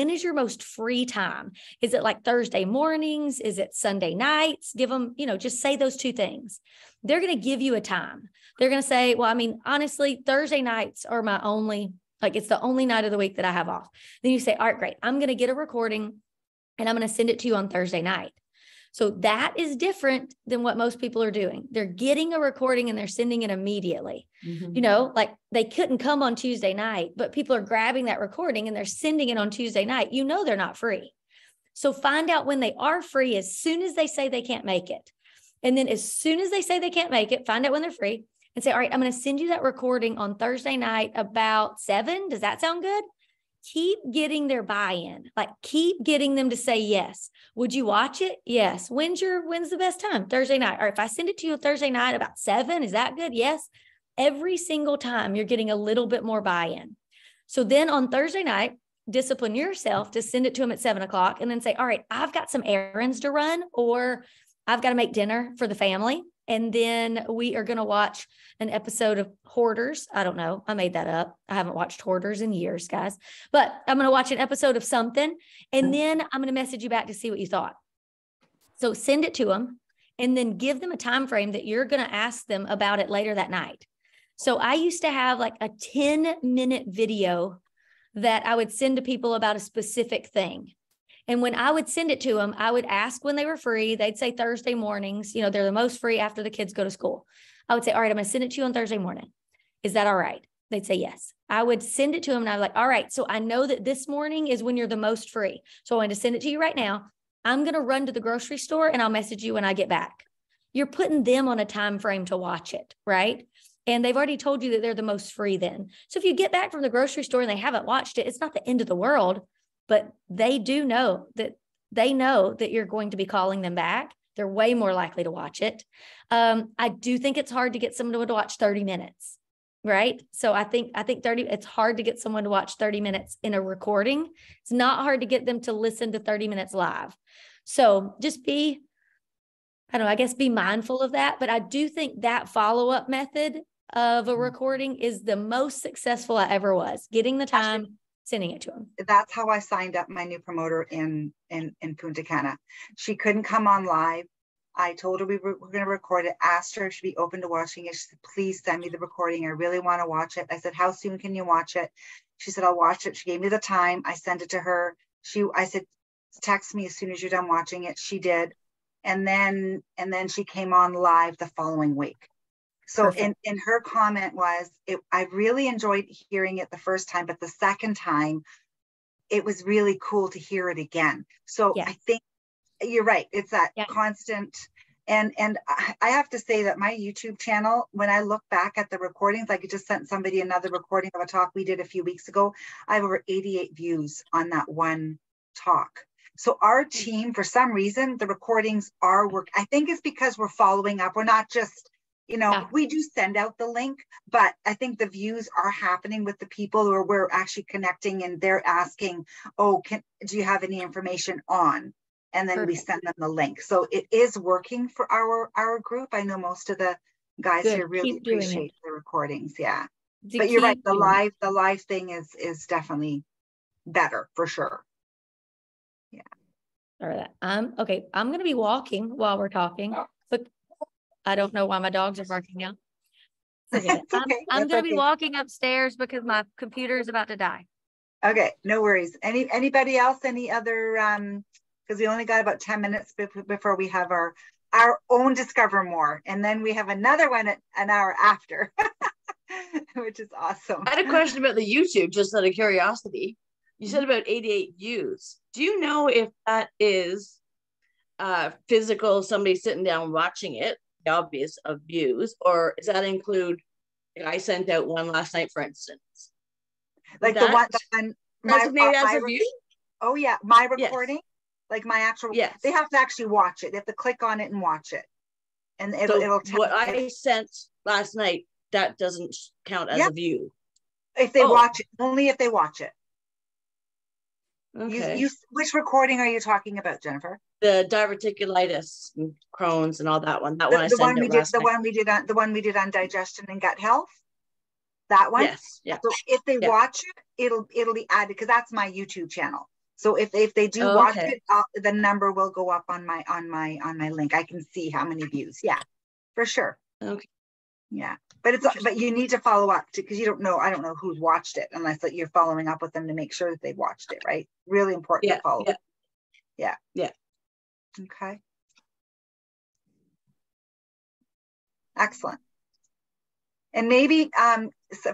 [SPEAKER 2] is your most free time? Is it like Thursday mornings? Is it Sunday nights? Give them, just say those two things. They're going to give you a time. They're going to say, well, honestly, Thursday nights are my only, it's the only night of the week that I have off. Then you say, all right, great. I'm going to get a recording and I'm going to send it to you on Thursday night. So that is different than what most people are doing. They're getting a recording and they're sending it immediately. Mm-hmm. They couldn't come on Tuesday night, but people are grabbing that recording and they're sending it on Tuesday night. They're not free. So find out when they are free as soon as they say they can't make it. And then as soon as they say they can't make it, find out when they're free and say, all right, I'm going to send you that recording on Thursday night about 7. Does that sound good? Keep getting their buy-in, keep getting them to say yes. Would you watch it? Yes. When's the best time? Thursday night. Or if I send it to you Thursday night about 7, is that good? Yes. Every single time you're getting a little bit more buy-in. So then on Thursday night, discipline yourself to send it to them at 7:00 and then say, all right, I've got some errands to run, or I've got to make dinner for the family. And then we are going to watch an episode of Hoarders. I don't know. I made that up. I haven't watched Hoarders in years, guys. But I'm going to watch an episode of something. And then I'm going to message you back to see what you thought. So send it to them and then give them a time frame that you're going to ask them about it later that night. So I used to have a 10-minute video that I would send to people about a specific thing. And when I would send it to them, I would ask when they were free. They'd say Thursday mornings, you know, they're the most free after the kids go to school. I would say, all right, I'm going to send it to you on Thursday morning. Is that all right? They'd say yes. I would send it to them and I'm like, all right, so I know that this morning is when you're the most free. So I want to send it to you right now. I'm going to run to the grocery store and I'll message you when I get back. You're putting them on a time frame to watch it, right? And they've already told you that they're the most free then. So if you get back from the grocery store and they haven't watched it, it's not the end of the world, but they do know that you're going to be calling them back. They're way more likely to watch it. I do think it's hard to get someone to watch 30 minutes, right? So I think it's hard to get someone to watch 30 minutes in a recording. It's not hard to get them to listen to 30 minutes live. So just be mindful of that. But I do think that follow-up method of a recording is the most successful I ever was, getting the time, sending it to them.
[SPEAKER 1] That's how I signed up my new promoter in Punta Cana. She couldn't come on live. I told her we were going to record it, asked her if she'd be open to watching it. She said, please send me the recording. I really want to watch it. I said, how soon can you watch it? She said, I'll watch it. She gave me the time. I sent it to her. I said, text me as soon as you're done watching it. She did. And then she came on live the following week. So in her comment was, I really enjoyed hearing it the first time, but the second time, it was really cool to hear it again. So I think you're right. It's that constant. And I have to say that my YouTube channel, when I look back at the recordings, like I just sent somebody another recording of a talk we did a few weeks ago. I have over 88 views on that one talk. So our team, for some reason, the recordings are working. I think it's because we're following up. We're not just, we do send out the link, but I think the views are happening with the people who we're actually connecting, and they're asking, do you have any information on? And then we send them the link. So it is working for our group. I know most of the guys here really appreciate the recordings. Yeah. But you're right. The live thing is definitely better for sure. Yeah.
[SPEAKER 2] All right. Okay. I'm going to be walking while we're talking, but I don't know why my dogs are barking now. Okay. I'm going to be walking upstairs because my computer is about to die.
[SPEAKER 1] Okay. No worries. Anybody else? Any other, because we only got about 10 minutes before we have our own Discover More. And then we have another one an hour after, which is awesome.
[SPEAKER 5] I had a question about the YouTube, just out of curiosity. You said about 88 views. Do you know if that is physical, somebody sitting down watching it, the obvious of views, or does that include, I sent out one last night, for instance?
[SPEAKER 1] Like the one,
[SPEAKER 5] designated as a view?
[SPEAKER 1] Oh yeah, my recording, like my actual, they have to actually watch it. They have to click on it and watch it. And it'll tell
[SPEAKER 5] what I sent last night, that doesn't count as a view.
[SPEAKER 1] If they watch it, only if they watch it.
[SPEAKER 5] Okay.
[SPEAKER 1] Which recording are you talking about, Jennifer?
[SPEAKER 5] The diverticulitis and Crohn's and all that one. That one I sent out last night.
[SPEAKER 1] The one we did on digestion and gut health. That one.
[SPEAKER 5] Yes. Yeah.
[SPEAKER 1] So if they watch it, it'll be added, because that's my YouTube channel. So if they do watch it, the number will go up on my link. I can see how many views. Yeah, for sure.
[SPEAKER 5] Okay.
[SPEAKER 1] Yeah, but you need to follow up because I don't know who's watched it unless you're following up with them to make sure that they've watched it, right? Really important to follow. Yeah. Okay. Excellent. And maybe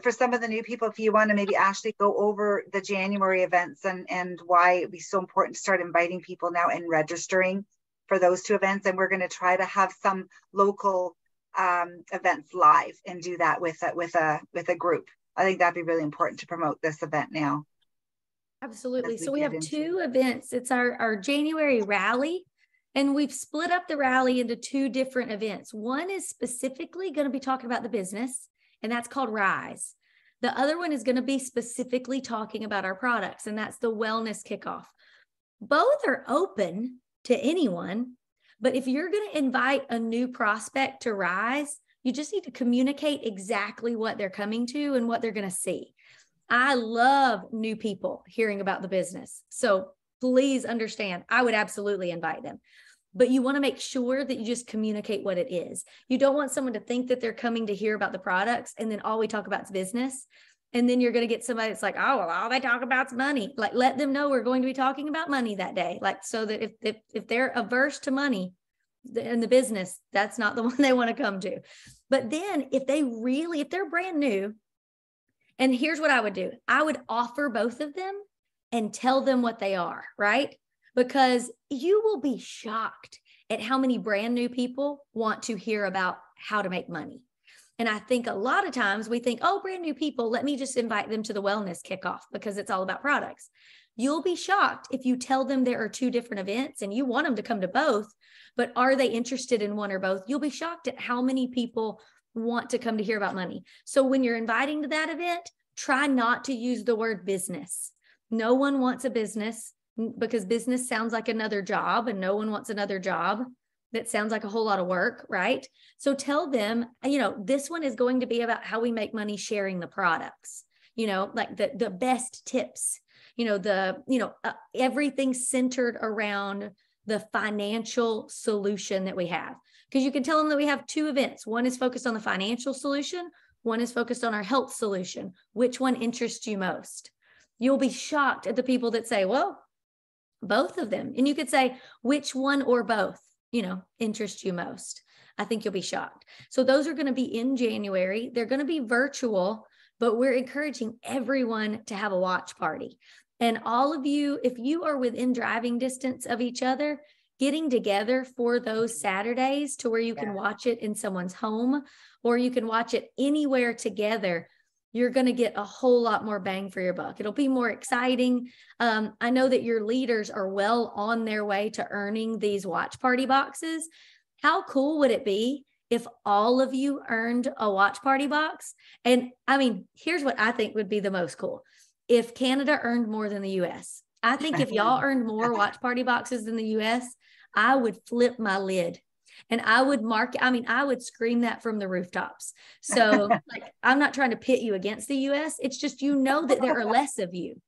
[SPEAKER 1] for some of the new people, if you want to maybe Ashley go over the January events and why it'd be so important to start inviting people now and registering for those two events. And we're going to try to have some local events live and do that with a group. I think that'd be really important to promote this event now.
[SPEAKER 2] Absolutely. So we have two events. It's our January rally, and we've split up the rally into two different events. One is specifically going to be talking about the business, and that's called Rise. The other one is going to be specifically talking about our products, and that's the wellness kickoff. Both are open to anyone. But if you're going to invite a new prospect to Rise, you just need to communicate exactly what they're coming to and what they're going to see. I love new people hearing about the business. So please understand, I would absolutely invite them. But you want to make sure that you just communicate what it is. You don't want someone to think that they're coming to hear about the products and then all we talk about is business. And then you're going to get somebody that's like, oh, well, all they talk about is money. Like, let them know we're going to be talking about money that day. Like, so that if they're averse to money in the business, that's not the one they want to come to. But then if they're brand new, and here's what I would do. I would offer both of them and tell them what they are, right? Because you will be shocked at how many brand new people want to hear about how to make money. And I think a lot of times we think, oh, brand new people, let me just invite them to the wellness kickoff because it's all about products. You'll be shocked if you tell them there are two different events and you want them to come to both, but are they interested in one or both? You'll be shocked at how many people want to come to hear about money. So when you're inviting to that event, try not to use the word business. No one wants a business because business sounds like another job, and no one wants another job that sounds like a whole lot of work, right? So tell them, this one is going to be about how we make money sharing the products, like the best tips, everything centered around the financial solution that we have. Because you can tell them that we have two events. One is focused on the financial solution. One is focused on our health solution. Which one interests you most? You'll be shocked at the people that say, well, both of them. And you could say, which one or both, interests you most? I think you'll be shocked. So those are going to be in January. They're going to be virtual, but we're encouraging everyone to have a watch party. And all of you, if you are within driving distance of each other, getting together for those Saturdays to where you can watch it in someone's home, or you can watch it anywhere together, you're going to get a whole lot more bang for your buck. It'll be more exciting. I know that your leaders are well on their way to earning these watch party boxes. How cool would it be if all of you earned a watch party box? And I mean, here's what I think would be the most cool. If Canada earned more than the US. I think if y'all earned more watch party boxes than the US, I would flip my lid. And I would I would scream that from the rooftops. So I'm not trying to pit you against the US. It's just, that there are less of you.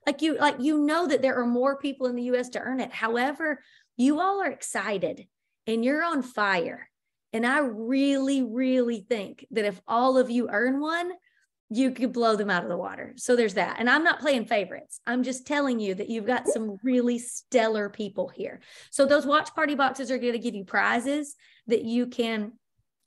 [SPEAKER 2] That there are more people in the US to earn it. However, you all are excited and you're on fire. And I really, really think that if all of you earn one, you could blow them out of the water. So there's that. And I'm not playing favorites. I'm just telling you that you've got some really stellar people here. So those watch party boxes are going to give you prizes that you can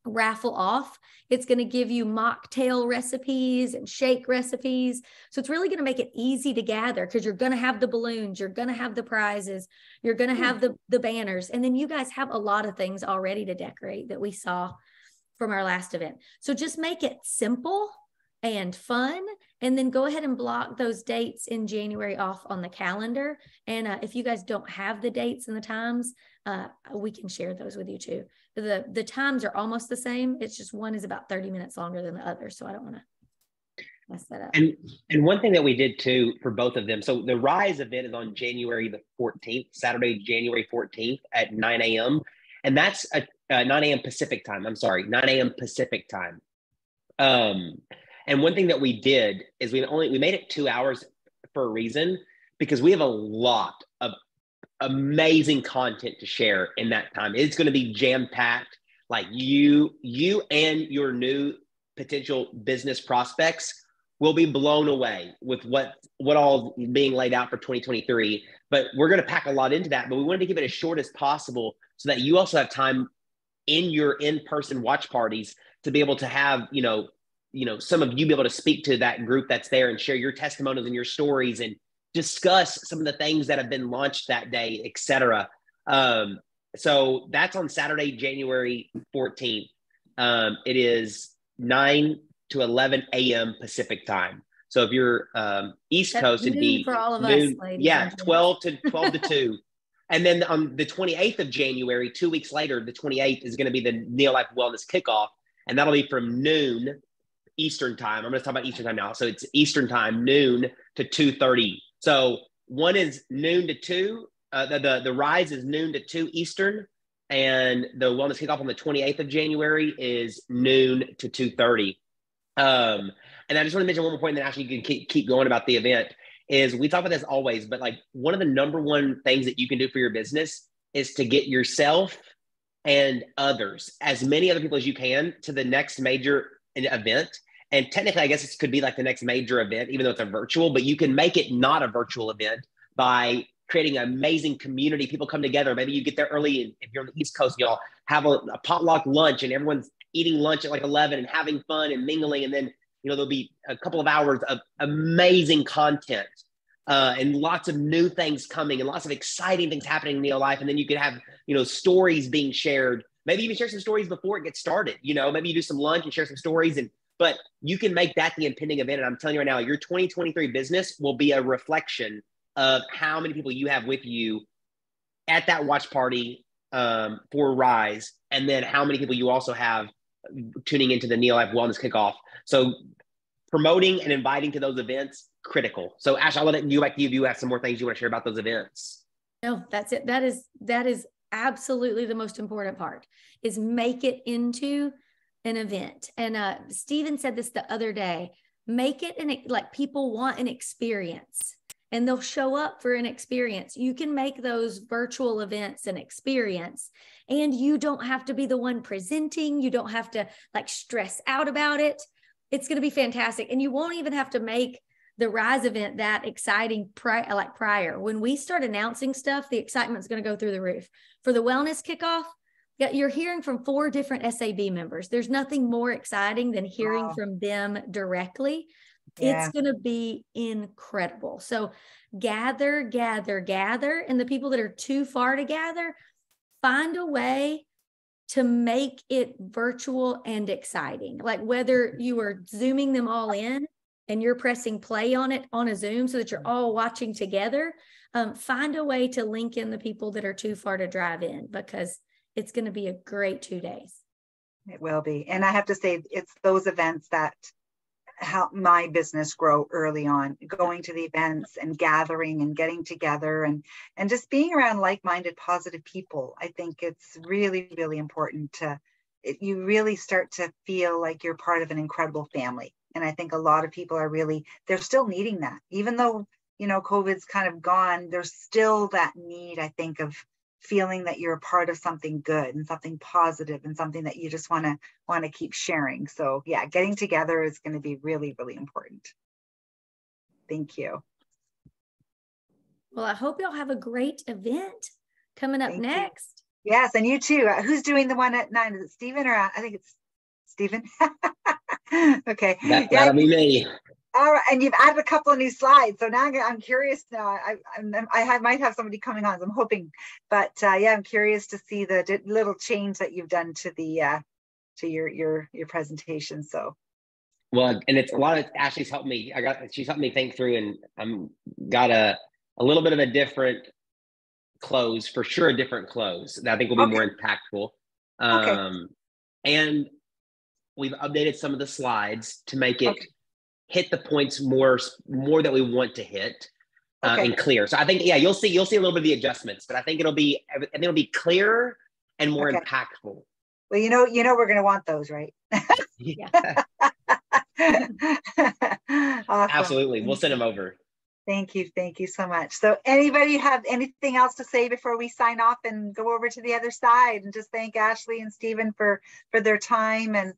[SPEAKER 2] raffle off. It's going to give you mocktail recipes and shake recipes. So it's really going to make it easy to gather because you're going to have the balloons, you're going to have the prizes, you're going to have the banners. And then you guys have a lot of things already to decorate that we saw from our last event. So just make it simple and fun, and then go ahead and block those dates in January off on the calendar. And if you guys don't have the dates and the times, we can share those with you too. The times are almost the same. It's just one is about 30 minutes longer than the other. So I don't want to mess that up.
[SPEAKER 4] And one thing that we did too for both of them. So the Rise event is on January the 14th, Saturday, January 14th at 9 a.m. And that's 9 a.m. Pacific time. I'm sorry, 9 a.m. Pacific time. And one thing that we did is we made it 2 hours for a reason, because we have a lot of amazing content to share in that time. It's going to be jam-packed. Like you and your new potential business prospects will be blown away with what all being laid out for 2023. But we're going to pack a lot into that, but we wanted to keep it as short as possible so that you also have time in your in-person watch parties to be able to have, some of you be able to speak to that group that's there and share your testimonials and your stories and discuss some of the things that have been launched that day, et cetera. So that's on Saturday, January 14th. It is 9 to 11 a.m. Pacific time. So if you're East Coast, it'd be
[SPEAKER 2] for all of
[SPEAKER 4] noon,
[SPEAKER 2] us,
[SPEAKER 4] yeah, 12 to 2. And then on the 28th of January, 2 weeks later, the 28th is going to be the Neo Life Wellness Kickoff. And that'll be from noon Eastern time. I'm going to talk about Eastern time now. So it's Eastern time, noon to 2:30. So one is noon to 2. The Rise is noon to 2 Eastern. And the Wellness Kickoff on the 28th of January is noon to 2:30. And I just want to mention one more point, and then actually you can keep going about the event, is we talk about this always, but like one of the number one things that you can do for your business is to get yourself and others, as many other people as you can, to the next major event. and technically, I guess it could be like the next major event, even though it's a virtual, but you can make it not a virtual event by creating an amazing community. People come together. Maybe you get there early. If you're on the East Coast, y'all have a potluck lunch and everyone's eating lunch at like 11 and having fun and mingling. And then, there'll be a couple of hours of amazing content and lots of new things coming and lots of exciting things happening in your life. And then you could have, stories being shared. Maybe even share some stories before it gets started. Maybe you do some lunch and share some stories, but you can make that the impending event. And I'm telling you right now, your 2023 business will be a reflection of how many people you have with you at that watch party for Rise, and then how many people you also have tuning into the Neo Life Wellness Kickoff. So promoting and inviting to those events, critical. So Ash, I'll let it back to you if you have some more things you want to share about those events.
[SPEAKER 2] No, that's it. That is absolutely the most important part, is make it into an event. And Stephen said this the other day, make it like people want an experience and they'll show up for an experience. You can make those virtual events an experience, and you don't have to be the one presenting. You don't have to like stress out about it. It's going to be fantastic. And you won't even have to make the Rise event that exciting prior. When we start announcing stuff, the excitement's going to go through the roof. For the wellness kickoff, you're hearing from 4 different SAB members. There's nothing more exciting than hearing from them directly. Yeah. It's going to be incredible. So gather. And the people that are too far to gather, find a way to make it virtual and exciting. Like whether you are Zooming them all in and you're pressing play on it on a Zoom so that you're all watching together, find a way to link in the people that are too far to drive in, because it's going to be a great 2 days.
[SPEAKER 1] It will be. And I have to say, it's those events that help my business grow early on, going to the events and gathering and getting together and just being around like-minded, positive people. I think it's really, really important you really start to feel like you're part of an incredible family. And I think a lot of people they're still needing that. Even though, COVID's kind of gone, there's still that need, I think, of feeling that you're a part of something good and something positive and something that you just want to keep sharing. So yeah, getting together is going to be really, really important. Thank you.
[SPEAKER 2] Well, I hope y'all have a great event coming up next.
[SPEAKER 1] Yes, and you too. Who's doing the one at 9? Is it Stephen or I think it's Stephen? Okay.
[SPEAKER 4] That'll be me.
[SPEAKER 1] All right, and you've added a couple of new slides, so now I'm curious. Now I might have somebody coming on. So I'm hoping, but I'm curious to see the little change that you've done to the to your presentation. So,
[SPEAKER 4] well, and it's a lot of Ashley's helped me. She's helped me think through, and I'm got a little bit of a different close, for sure, a different close that I think will be more impactful. And we've updated some of the slides to make it hit the points more that we want to hit and clear. So I think, you'll see a little bit of the adjustments, but I think it'll be clearer and more impactful.
[SPEAKER 1] Well, we're going to want those, right?
[SPEAKER 2] Yeah.
[SPEAKER 1] Awesome.
[SPEAKER 4] Absolutely. We'll send them over.
[SPEAKER 1] Thank you. Thank you so much. So anybody have anything else to say before we sign off and go over to the other side, and just thank Ashley and Stephen for their time and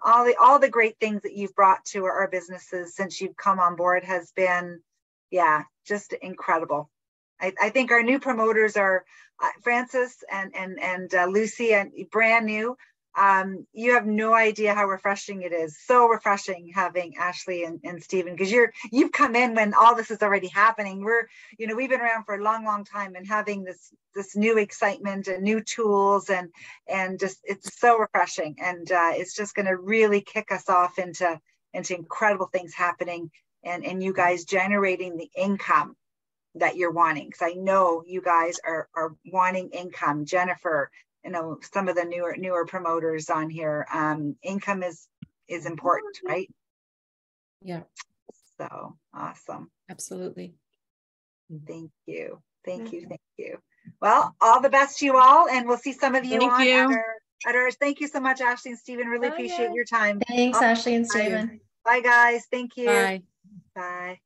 [SPEAKER 1] all the great things that you've brought to our businesses since you've come on board has been, just incredible. I think our new promoters are Francis and Lucy, and brand new. You have no idea how refreshing it is. So refreshing having Ashley and Stephen, because you've come in when all this is already happening. We've been around for a long, long time, and having this new excitement and new tools and just, it's so refreshing. And it's just going to really kick us off into incredible things happening, and you guys generating the income that you're wanting. Because I know you guys are wanting income. Jennifer, some of the newer promoters on here, income is important, right?
[SPEAKER 6] Yeah.
[SPEAKER 1] So awesome.
[SPEAKER 6] Absolutely.
[SPEAKER 1] Thank you. Well, all the best to you all, and we'll see some of you at our thank you so much, Ashley and Stephen. Really appreciate your time.
[SPEAKER 6] Thanks, Ashley and Stephen.
[SPEAKER 1] Bye guys. Thank you.
[SPEAKER 6] Bye.
[SPEAKER 1] Bye.